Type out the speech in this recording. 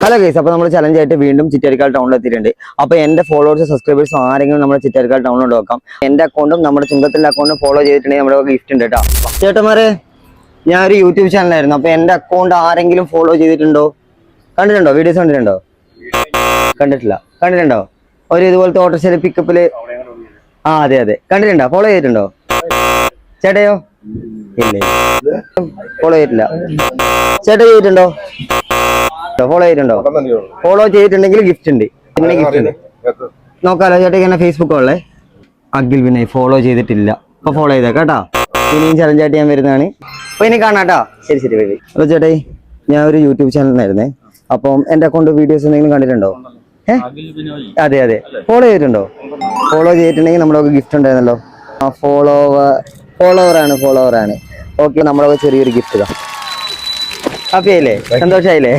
Hello guys, അപ്പോൾ നമ്മൾ challenge ആയിട്ട് വീണ്ടും ചിറ്റാരിക്കാൽ ടൗണിൽ എത്തിയിട്ടുണ്ട്. അപ്പോൾ എൻ്റെ ഫോളോവേഴ്സ് സബ്സ്ക്രൈബേഴ്സും ആരെങ്കിലും നമ്മുടെ ചിറ്റാരിക്കാൽ ടൗണിലോട്ട് നോക്കാം. എൻ്റെ അക്കൗണ്ടും നമ്മുടെ ചുങ്കത്തിൻ്റെ അക്കൗണ്ടും ഫോളോ ചെയ്തിട്ടുണ്ടെങ്കിൽ നമ്മുടെ ഗിഫ്റ്റ് ഉണ്ട് കേട്ടോ. ചേട്ടന്മാരെ, ഞാൻ ഒരു യൂട്യൂബ് ചാനലായിരുന്നു. അപ്പോൾ എൻ്റെ അക്കൗണ്ട് ആരെങ്കിലും ഫോളോ ചെയ്തിട്ടുണ്ടോ? കണ്ടിട്ടുണ്ടോ? വീഡിയോസ് കണ്ടിട്ടുണ്ടോ? കണ്ടിട്ടുണ്ടോ? ഒരു ഇതുപോലത്തെ ഓട്ടോറിക്ഷ പിക്കപ്പിൽ അതെ കണ്ടിട്ടുണ്ടോ? ഫോളോ ചെയ്തിട്ടുണ്ടോ? ചേട്ടയോ? ഇല്ലേ, ഫോളോ ചെയ്തിട്ടില്ല. ചേട്ടാ ചെയ്തിട്ടുണ്ടോ? ഫോളോ ചെയ്തിട്ടുണ്ടോ? ഫോളോ ചെയ്തിട്ടുണ്ടെങ്കിൽ ഗിഫ്റ്റ് ഉണ്ട്. പിന്നെ ഗിഫ്റ്റ് ഉണ്ട്, നോക്കാലോ. ചേട്ടാ ഇങ്ങനെ ഫേസ്ബുക്ക് ഉള്ളേ അഖിൽ വിനയ് ഫോളോ ചെയ്തിട്ടില്ല. അപ്പൊ ഫോളോ ചെയ്തേ കേട്ടാ. ഇനിയും ചലഞ്ചായിട്ട് ഞാൻ വരുന്നതാണ്. അപ്പൊ ഇനി കാണാട്ടാ. ശരി ബൈ. അപ്പൊ ചേട്ടാ, ഞാൻ ഒരു യൂട്യൂബ് ചാനലിനായിരുന്നേ. അപ്പം എന്റെ അക്കൗണ്ട് വീഡിയോസ് എന്തെങ്കിലും കണ്ടിട്ടുണ്ടോ? അതെ ഫോളോ ചെയ്തിട്ടുണ്ടോ? ഫോളോ ചെയ്തിട്ടുണ്ടെങ്കിൽ നമ്മളൊക്കെ ഗിഫ്റ്റ് ഉണ്ടായിരുന്നല്ലോ. ഫോളോവറാണ്. ഓക്കെ, നമ്മളൊക്കെ ചെറിയൊരു ഗിഫ്റ്റ് ഇതാ. ഹാപ്പി ആയില്ലേ? സന്തോഷായില്ലേ?